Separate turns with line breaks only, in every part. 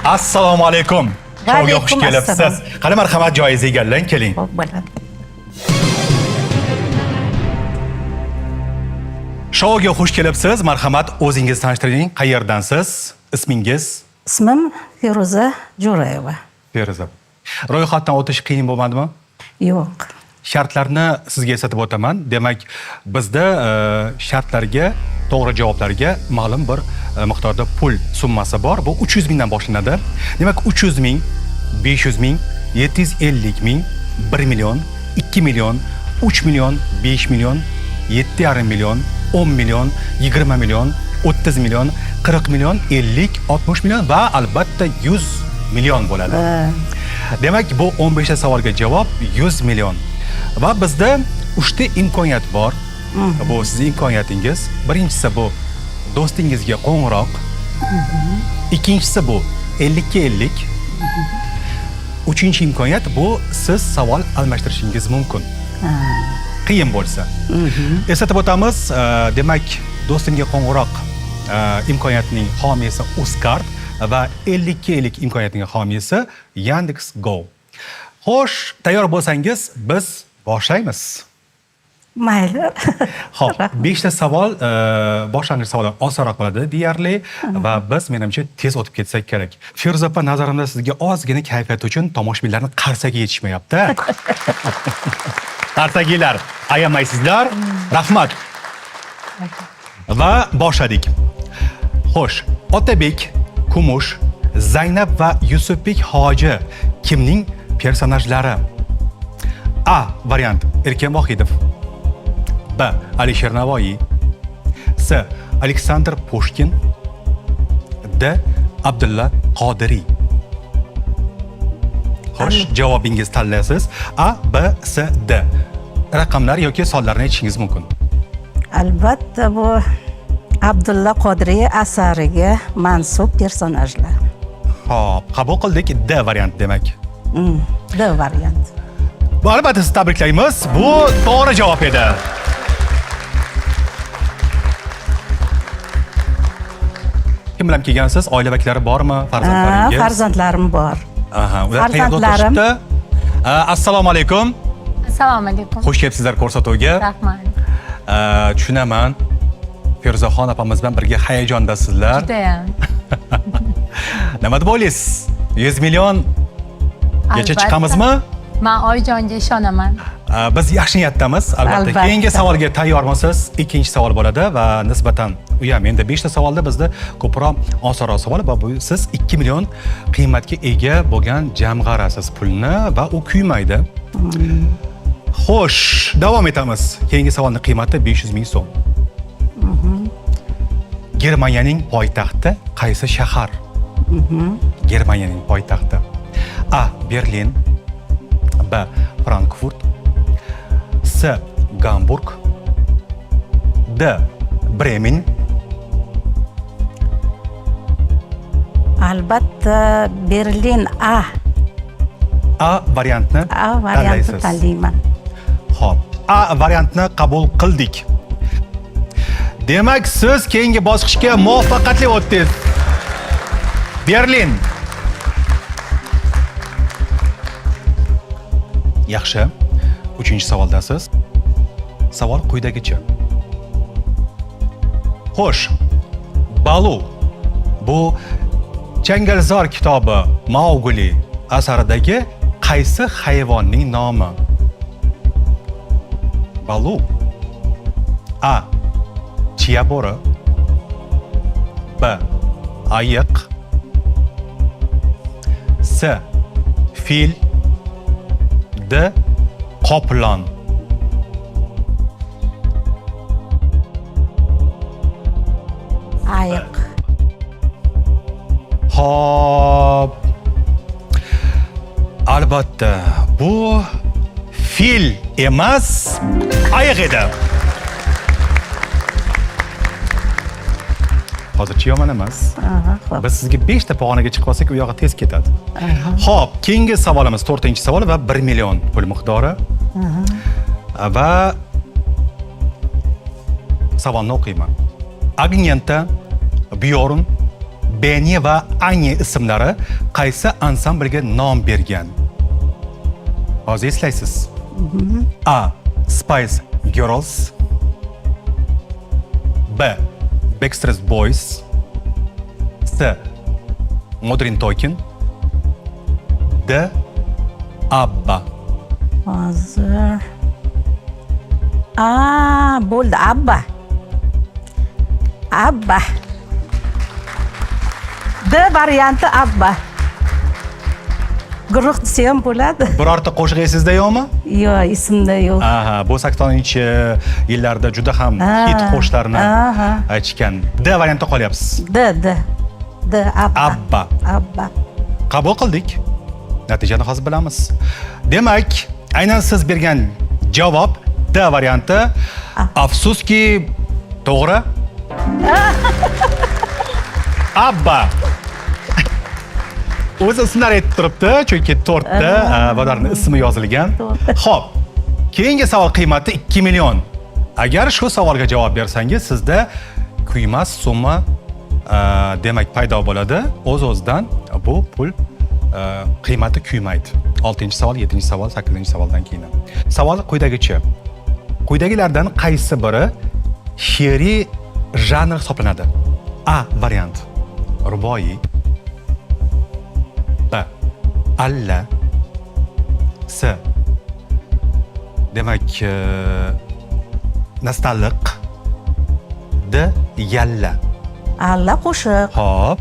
Assalomu alaykum. Shouga xush
Alaykum
kelibsiz.
assalom.
Qani marhamat, joyingizni egallang, keling.
Xo'p, bo'ladi.
Shouga xush kelibsiz. Marhamat, o'zingizni tanishtiring. Qayerdansiz? Ismingiz?
Ismim Feruza Jo'rayeva.
Feruza. Ro'yxatdan o'tish qiyin bo'lmadimi?
Yo'q.
Shartlarni sizga eslatib o'taman. Demak, bizda shartlarga, to'g'ri javoblarga ma'lum bir miqdorda pul summasi bor. Bu 300 mingdan boshlanadi. Demak, 300 ming, 500 ming, 750 ming, 1 million, 2 million, 3 million, 5 million, 7,5 million, 10 million, 20 million, 30 million, 40 million, 50, 60 million va albatta 100 million bo'ladi. Demak, bu 15 ta savolga javob 100 million. Va bizda 3 ta imkoniyat bor. Bu sizning imkoniyatingiz. Birinchisi bu do'stingizga qo'ng'iroq. Ikkinchisi bu 50 ga 50. Uchinchi imkoniyat bu siz savol almashtirishingiz mumkin. Qiyin bo'lsa. Eslatib o'tamiz, demak, do'stimga qo'ng'iroq imkoniyatining homiysi Uzcard va 50 ga 50 imkoniyatining homiysi Yandex.Go. Xo'sh, tayyor bo'lsangiz, biz boshlaymiz.
Mayli.
Xo'p, 5 ta savol, boshlang'ich savollar osonroq bo'ladi deyarli va biz menimcha tez o'tib ketsak kerak. Feruza opa, nazarimda sizga ozgina kayfiyat uchun tomoshabinlarning qarsagi yetishmayapti. Qarsakiylar, ayamaysizlar. Rahmat. Va boshladik. Xo'sh, Otabek, Kumush, Zaynab va Yusufbek hoji kimning personajlari? A variant Erkin Vohidov. B. Alisher Navoiy. C. Aleksandr Pushkin. D. Abdulla Qodiriy. Xo'sh, javobingiz tanlaysiz. A, B, C, D. Raqamlar yoki sonlarni aytishingiz mumkin.
Albatta bu Abdulla Qodiriy asariga mansub personajlar.
Xo'p, qabul qildik. D variant demak.
D variant.
Bu albatta sizni tabriklaymiz. Bu to'g'ri javob edi. Kim bilan kelgansiz? Oila vakillari bormi? Farzandlaringiz?
Farzandlarim bor.
Aha, ular qayerda
Farzandlarim.
o'tirishibdi? Assalomu alaykum.
Assalomu alaykum.
Xush kelibsizlar ko'rsatuvga.
Rahmat.
Tushunaman. Feruzaxon opamiz bilan birga hayajondasizlar.
Judayam.
Nima deb o'ylaysiz? 100 million gacha
Albatta.
chiqamizmi?
Men oyijonga ishonaman.
Biz yaxshi niyatdamiz. Albatta.
Albatta.
Keyingi savolga tayyormisiz? Ikkinchi savol bo'ladi va nisbatan u ham endi 5 ta savolda bizda ko'proq osonroq savol va bu siz 2 million qiymatga ega bo'lgan jamg'arasiz pulni va u kuymaydi. Xo'sh, davom etamiz. Keyingi savolning qiymati 500 ming so'm. Germaniyaning poytaxti qaysi shahar? Germaniyaning poytaxti. A. Berlin. B. Frankfurt. C. Gamburg. D. Bremen.
Albatta Berlin A.
A variantni
A variantni tanlayman.
Xo'p, A variantni qabul qildik. Demak, siz keyingi bosqichga muvaffaqiyatli o'tdingiz. Berlin. Yaxshi. 3-savoldasiz. Savol quyidagicha. Xo'sh, Balu bu Changalzor kitobi Mauгли asaridagi qaysi hayvonning nomi? Balu. A. Chiya bo'ri. B. Ayiq. C. Fil. D. Qoplon.
Ayiq.
Hop. Albatta, bu fil emas, ayiq edi. Hozircha yomon emas.
Xo'p.
Biz sizga 5 ta pog'onaga chiqib olsak, u yoqqa tez ketadi. Xo'p, keyingi savolimiz 4-savol va 1 million pul miqdori. Va savolni o'qiyman. Agnenta Bjorn Beni va Anya ismlari qaysi ansamblga nom bergan? Hozir eslaysiz. A. Spice Girls, B. Backstreet Boys, C. Modern Talking, D. ABBA.
Hozir. Bo'ldi, Abba. Abba. D varianti Abba. Guruh desa ham bo'ladi.
Birorta qo'shiq esingizda yo'qmi?
Yo'q, esimda yo'q.
Aha, bu 80-yillarda juda ham hit qo'shiqlarni aytishgan. D variantda qolyapsiz.
D Abba.
Abba.
Abba.
Qabul qildik. Natijani hozir bilamiz. Demak, aynan siz bergan javob D varianti. Afsuski, to'g'ri. Abba. O'z ismlari aytib turibdi, chunki 4 ta ularning ismi yozilgan. Xo'p, keyingi savol qiymati 2 million. Agar shu savolga javob bersangiz, sizda kuymas summa demak paydo bo'ladi. O'z-o'zidan bu pul qiymati kuymaydi. 6-savol, 7-savol, 8-savoldan keyin. Savol quyidagicha. Quyidagilardan qaysi biri she'riy janr hisoblanadi? A variant. Ruboiy. B. Alla. C. Demak, nostalgiq. D. Yalla.
Alla qo'shiq.
Hop.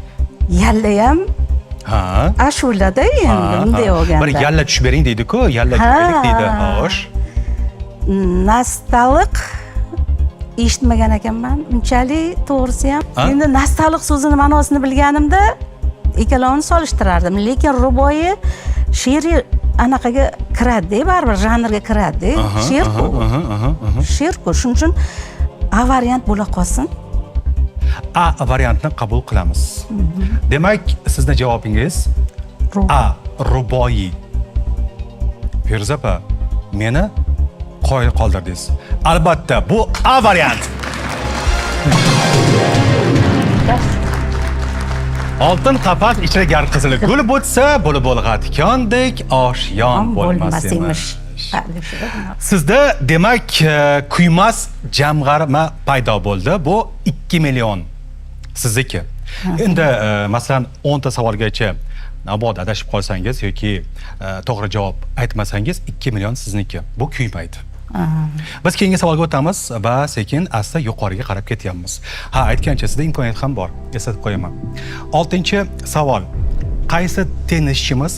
Yalla ham
Ha.
ashulada endi bunday olganda.
Bir yalla tushib bering deydi-ku, yalla tushib deydi. Xo'sh.
Nostalgiq eshitmagan ekanman. Unchalik to'g'risi ham. Endi nostalgiq so'zini ma'nosini bilganimda ikkalovini solishtirardim. Lekin ruboiy she'riy anaqaga kiradi, baribir janrga kiradi. She'r-ku. She'r-ku. Shuning uchun A variant bo'la qolsin.
A variantni qabul qilamiz. Demak, sizning javobingiz A ruboiy. Feruza opa, meni qoyil qoldirdingiz. Albatta, bu A variant. Oltin qapak ichida gar qizili gul bo'lsa, bo'lib bo'lg'atikondek oshyon bo'lmas emish. Sizda demak kuymas jamg'arma paydo bo'ldi. Bu 2 million sizniki. Endi masalan 10 ta savolgacha nabod adashib qolsangiz yoki to'g'ri javob aytmasangiz 2 million sizniki. Bu kuymaydi. Biz keyingi savolga o'tamiz va sekin asta yuqoriga qarab ketyapmiz. Ha, aytgancha sizda imkoniyat ham bor. Eslatib qo'yaman. 6-savol. Qaysi tennischimiz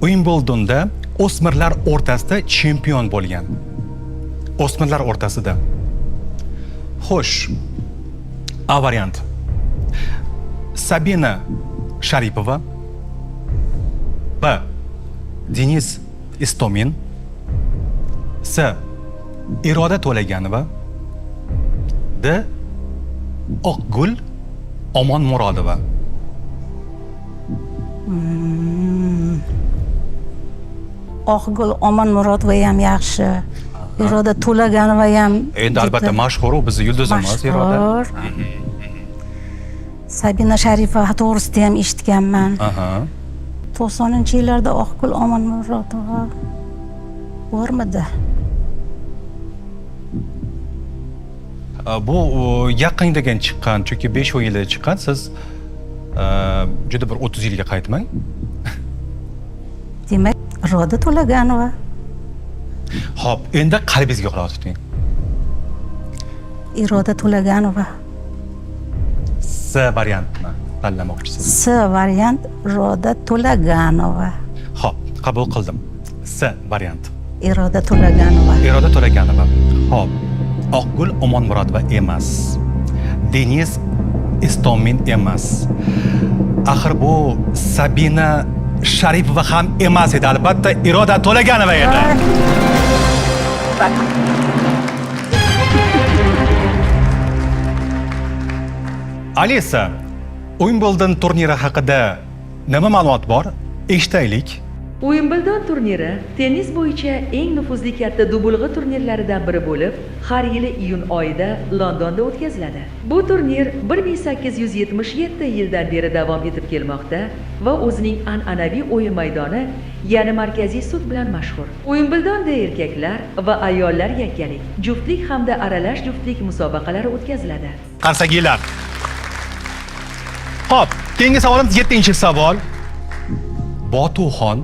Wimbledonda o'smirlar o'rtasida chempion bo'lgan? O'smirlar o'rtasida. Xo'sh. A variant. Sabina Sharipova. B. Denis Istomin. C. Iroda To'laganova. D. Oqgul Omon Murodova.
Oqgul Omon Murodova ham yaxshi. Iroda To'laganova ham.
Endi albatta mashhur, bizni yulduzimiz Iroda.
Sabina Sharipova to'g'risida ham eshitganman. 90-yillarda Oqgul Omon Murodova bormidi?
Bu yaqin degan chiqqan, chunki 5 yilda chiqqan. Siz juda bir 30 yilga qaytmang.
Demak, Iroda To'laganova.
Xo'p, endi qalbingizga quloq tuting.
Iroda To'laganova.
C variantni tanlamoqchisiz.
C variant Iroda To'laganova.
Xo'p, qabul qildim. C variant.
Iroda To'laganova.
Iroda To'laganova. Xo'p. Oqgul Omon Murodova emas. Denis Istomin emas. Axir bu Sabina Sharipova ham emas edi, albatta Iroda To'laganova edi. Alisa, Wimbledon turniri haqida nima ma'lumot bor? Eshitaylik.
Uimbldon turniri tennis bo'yicha eng nufuzli katta dubulg'a turnirlaridan biri bo'lib, har yili iyun oyida Londonda o'tkaziladi. Bu turnir 1877 yildan beri davom etib kelmoqda va o'zining an'anaviy o'yin maydoni, ya'ni markaziy sud bilan mashhur. Uimbldonda erkaklar va ayollar yakkalik, juftlik hamda aralash juftlik musobaqalari o'tkaziladi.
Qarsakiylar. Xo'p, keyingi savolimiz 7-savol. Botuxon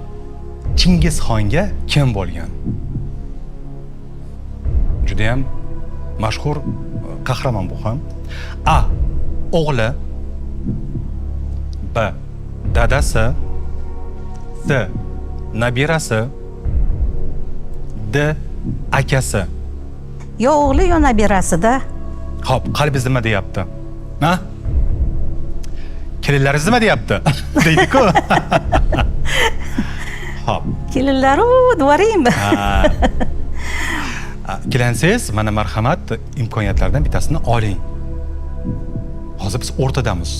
Chingizxonga kim bo'lgan? Juda ham mashhur qahramon bu ham. A. O'g'li. B. Dadasi. C. Nabirasi. D. Akasi.
Yo o'g'li, yo nabirasida.
Xo'p, qalbingiz nima deyapti? Ha? Kelinlaringiz nima deyapti? Deydi-ku. Xo'p.
Kelinlaru dvorim.
Kelinsiz, mana marhamat, imkoniyatlardan bittasini oling. Hozir biz o'rtadamiz.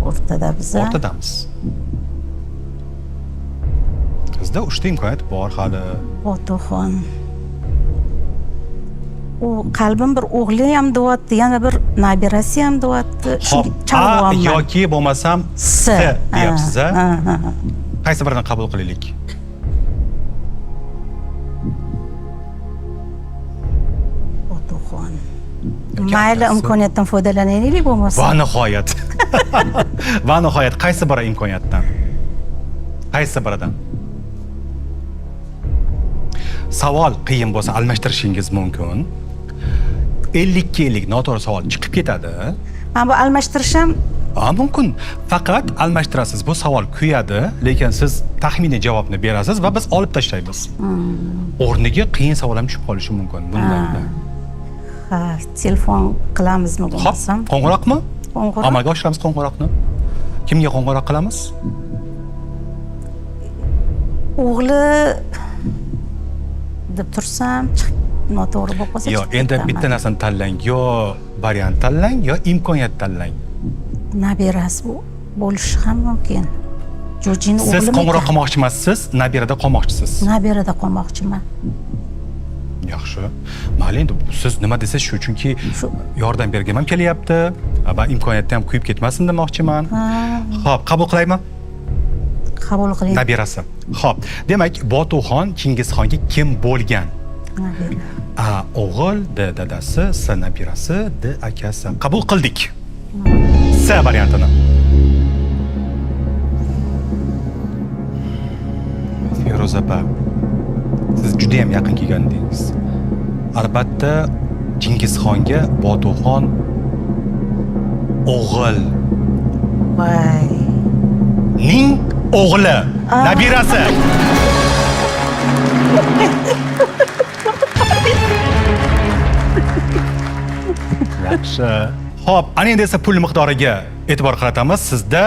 O'rtada biz.
O'rtadamiz. Bizda 3 ta imkoniyat bor hali.
Botuxon. U qalbim bir o'g'li ham deyapti, yana bir nabirasi ham deyapti.
Xo'p, A yoki bo'lmasam C deyapsiz, a? Qaysi birini qabul qilaylik?
Botuxon. Mayli, imkoniyatdan foydalanaylik bo'lmasa.
Va nihoyat. Va nihoyat qaysi biri imkoniyatdan? Qaysi biridan? Savol qiyin bo'lsa almashtirishingiz mumkin. 50-50 noto'g'ri savol chiqib ketadi.
Men bu almashtirishim
mumkin. Faqat almashtirasiz. Bu savol kuyadi, lekin siz taxminiy javobni berasiz va biz olib tashlaymiz. O'rniga qiyin savol ham tushib qolishi mumkin bunda.
ha, telefon qilamizmi bo'lmasam?
Hop, qo'ng'iroqmi?
Qo'ng'iroq.
Amalga oshiramiz qo'ng'iroqni. Kimga qo'ng'iroq qilamiz?
O'g'li deb tursam, noto'g'ri bo'lib qolsa.
Yo, endi bitta narsani tanlang, yo variant tanlang, yo imkoniyat tanlang.
Nabirasi bo'lishi ham mumkin. Jo'jini o'g'limi?
Siz qo'ng'iroq qilmoqchi emassiz, nabirada qolmoqchisiz.
Nabirada qolmoqchiman.
Yaxshi. Mayli, endi siz nima desiz shu, chunki yordam bergim ham kelyapti va imkoniyatni ham kuyib ketmasin demoqchiman. Xo'p, qabul qilaymi?
Qabul qiling.
Nabirasi. Xo'p, demak, Botuxon Chingizxonga kim bo'lgan?
Nabira.
A o'g'il, D dadasi, S nabirasi, D akasi. Qabul qildik. C variantini. Feruza opa, siz juda ham yaqin kelgandingiz. Albatta, Chingizxonga Botuxon o'g'il
Voy.
ning o'g'li, nabirasi. Yaxshi. Xo'p, ana endi esa pul miqdoriga e'tibor qaratamiz. Sizda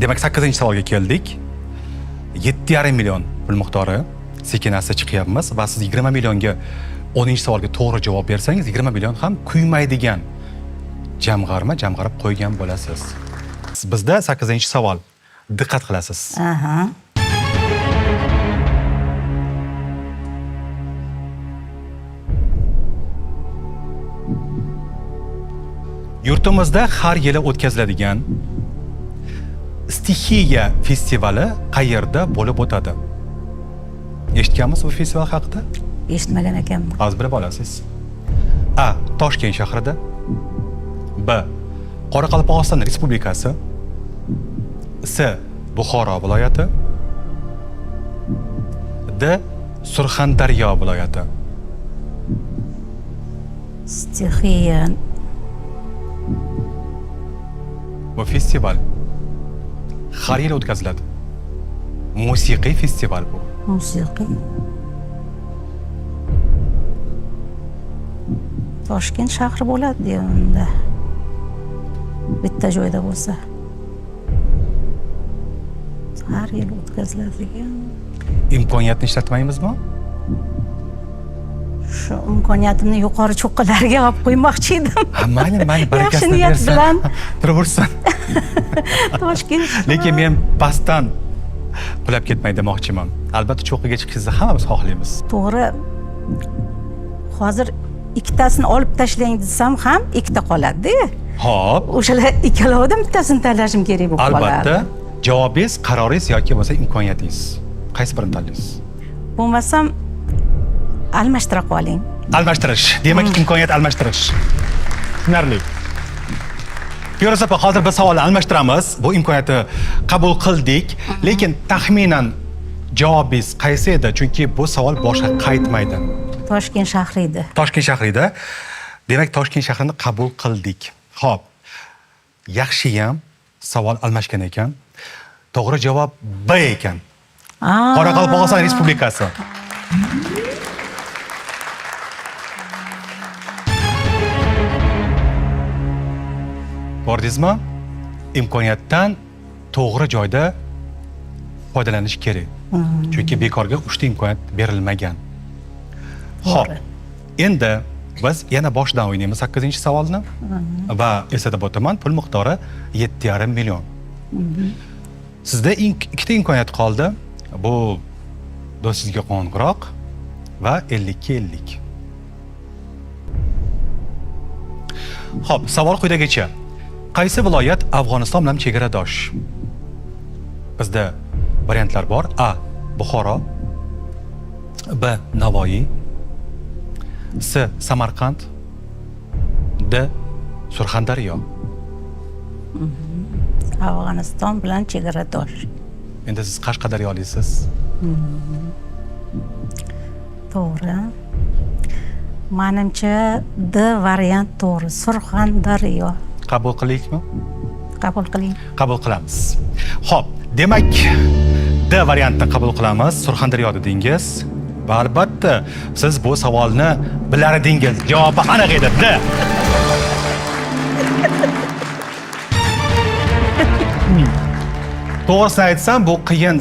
demak 8-savolga keldik. 7,5 million pul miqdori sekin-asta chiqyapmiz va siz 20 millionga 10-savolga to'g'ri javob bersangiz, 20 million ham kuymaydigan jamg'arib qo'ygan bo'lasiz. Bizda 8-savol. Diqqat qilasiz.
Aha.
Yurtimizda har yili o'tkaziladigan Stixiya festivali qayerda bo'lib o'tadi? Eshitganmisiz bu festival haqida?
Eshitmagan ekanman.
Hozir bilib olasiz. A. Toshkent shahrida. B. Qoraqalpog'iston Respublikasi. C. Buxoro viloyati. D. Surxondaryo viloyati.
Stixiya.
Bu festival har yil o'tkaziladi. Musiqiy festival bu.
Musiqiy. Toshkent shahri bo'ladi deyapman-da. Bitta joyda bo'lsa. Har yil o'tkaziladigan.
Imkoniyatni ishlatmaymizmi?
Shu imkoniyatimni yuqori cho'qqilariga olib qo'ymoqchi edim.
Mayli, barakasini
Yaxshi niyat
bersin.
bilan.
Turaversin.
Toshkent.
Lekin men pastdan qulab ketmay demoqchiman. Albatta cho'qqiga chiqishingizni hammamiz xohlaymiz.
To'g'ri. Hozir ikkitasini olib tashlang desam ham ikkita qoladi-da.
Xo'p,
O'shalar ikkalovidan bittasini tanlashim kerak bo'lib qoladi.
albatta javobingiz, qaroringiz yoki bo'lmasa imkoniyatingiz. Qaysi birini tanlaysiz?
Bo'lmasam almashtira qoling.
Almashtirish. Demak, imkoniyat almashtirish. Tushunarli. Firoz opa, hozir biz savolni almashtiramiz. Bu imkoniyatni qabul qildik, lekin taxminan javobingiz qaysi edi? Chunki bu savol boshqa qaytmaydi.
Toshkent shahri edi.
Toshkent shahrida. Demak, Toshkent shahrini qabul qildik. Xo'p. Yaxshiyam savol almashgan ekan. To'g'ri javob B ekan. Qoraqalpog'iston Respublikasi. Ko'rdingizmi? Imkoniyatdan to'g'ri joyda foydalanish kerak. Chunki bekorga 3 ta imkoniyat berilmagan. Xo'p. Endi biz yana boshdan o'ynaymiz 8-savolni. Va eslatib o'taman, pul miqdori 7,5 million. Sizda ikkita imkoniyat qoldi. Bu do'stingizga qo'ng'iroq va 50-50. Xo'p, savol quyidagicha. Qaysi viloyat Afg'oniston bilan chegaradosh? Bizda variantlar bor. A. Buxoro. B. Navoiy. C. Samarqand. D. Surxondaryo.
Afg'oniston bilan chegaradosh.
Endi siz Qashqadaryoliksiz.
To'g'ri. Menimcha D variant to'g'ri. Surxondaryo.
Qabul qilaylikmi?
Qabul qiling.
Qabul qilamiz. Xo'p, demak D variantni qabul qilamiz. Surxondaryo dedingiz. Va albatta siz bu savolni bilar edingiz. Javobi aniq edi. D. To'g'risini aytsam, bu qiyin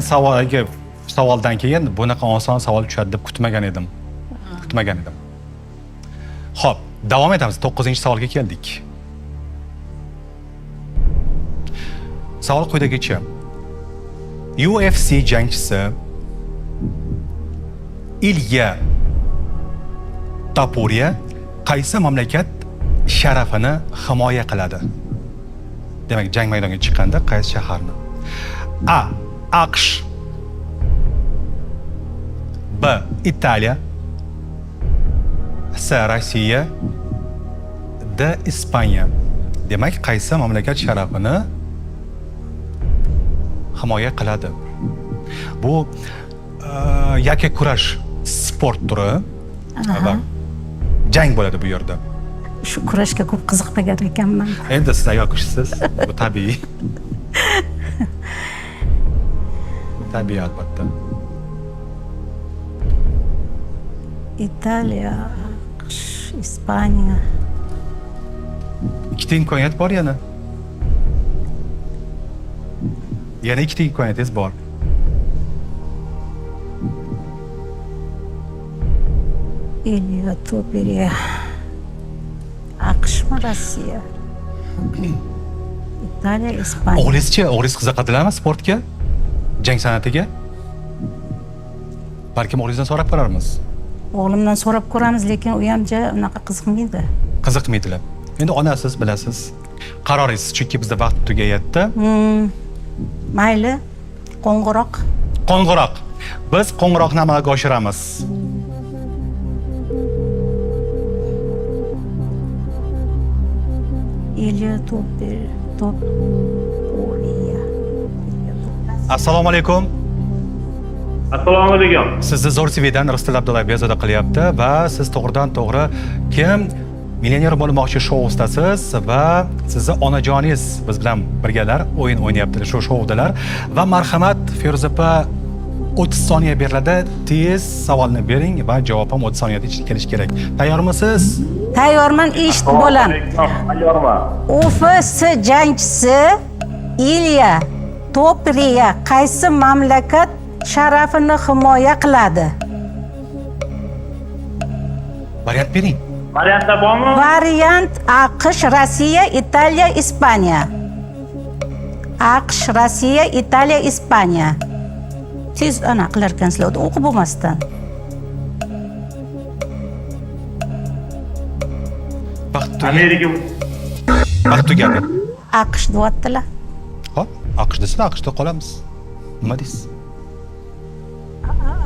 savoldan keyin bunaqa oson savol tushadi deb kutmagan edim. Xo'p, davom etamiz. 9-savolga keldik. Savol quyidagicha. UFC jangchisi Ilya Topuria qaysi mamlakat sharafini himoya qiladi? Demak, jang maydoniga chiqqanda qaysi shaharni? A. AQSh. B. Italiya. C. Rossiya. D. Ispaniya. Demak, qaysi mamlakat sharafini himoya qiladi? Bu yakka kurash sport turi va jang bo'ladi bu yerda.
Shu kurashga ko'p qiziqmagan ekanman.
Endi siz ayol kishisiz, bu tabiiy. Tabiiy albatta.
Italiya, Ispaniya.
Ikkita imkoniyat bor yana. Yana ikkita imkoniyatingiz bor.
Ilya Topuria. AQShmi, Rossiya? Italiya, Ispaniya.
O'g'lingiz qiziqadilarmi sportga? Jang san'atiga? Balkim o'g'lingizdan so'rab ko'rarmiz.
O'g'limdan so'rab ko'ramiz, lekin u ham unaqa qiziqmaydi.
Qiziqmaydilar. Endi onasiz, bilasiz. Qaroringiz, chunki bizda vaqt tugayapti.
Mayli. Qo'ng'iroq.
Qo'ng'iroq. Biz qo'ng'iroqni amalga oshiramiz.
Ilya Topuria.
Assalomu alaykum.
Assalomu alaykum.
Sizni Zo'r TVdan Riston Abdullayev bezovta qilyapti va siz to'g'ridan to'g'ri kim millioner bo'lmoqchi shou-dasiz va sizni onajoningiz biz bilan birgalar o'yin o'ynayaptilar shu shoudalar va marhamat Feruza opa 30 soniya beriladi. Tez savolni bering va javob ham 30 soniyada ichida kelish kerak. Tayyormisiz?
Tayyorman, eshitib bo'lam.
Tayyorman.
UFC jangchisi Ilya Topuria qaysi mamlakat sharafini himoya qiladi?
Variant bering.
Variantlar bormi?
Variant AQSh, Rossiya, Italiya, Ispaniya. AQSh, Rossiya, Italiya, Ispaniya. tez qilar ekansizlar o'qib bo'lmasdan.
Amerika
Vaqt tugadi.
AQSh deyaptilar.
Hop, AQSh desizlar, AQShda qolamiz. Nima deysiz?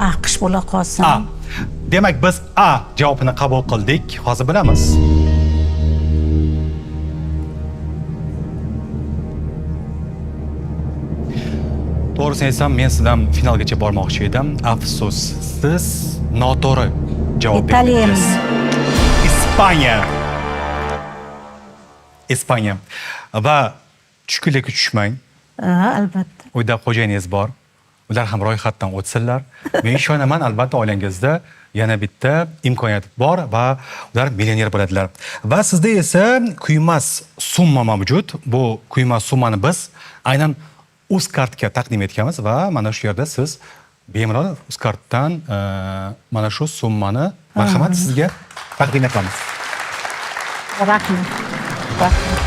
AQSh bo'la qolsin.
A. Demak, biz A javobini qabul qildik. Hozir bilamiz. To'g'risini aytsam, men sizdan finalgacha bormoqchi edim. Afsus, siz noto'g'ri javob
Italiya.
berdingiz. Ispaniya. Ispaniya. Va tushkunlikka tushmang.
Albatta.
Uyda xo'jayiningiz bor. Ular ham ro'yxatdan o'tsinlar. Men ishonaman, albatta oilangizda yana bitta imkoniyat bor va ular millioner bo'ladilar. Va sizda esa kuymas summa mavjud. Bu kuymas summani biz aynan UzCardga taqdim etganmiz va mana shu yerda siz bemalol UzCarddan mana shu summani marhamat sizga taqdim etamiz.
Rahmat. Rahmat.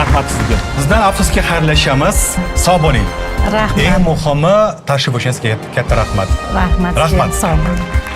Rahmat sizga. Bizdan afsuski xayrlashamiz. Sog' bo'ling.
Rahmat.
Eng muhimi tashrif buyurishinizga katta rahmat.
Rahmat.
Rahmat.
Sog' bo'ling.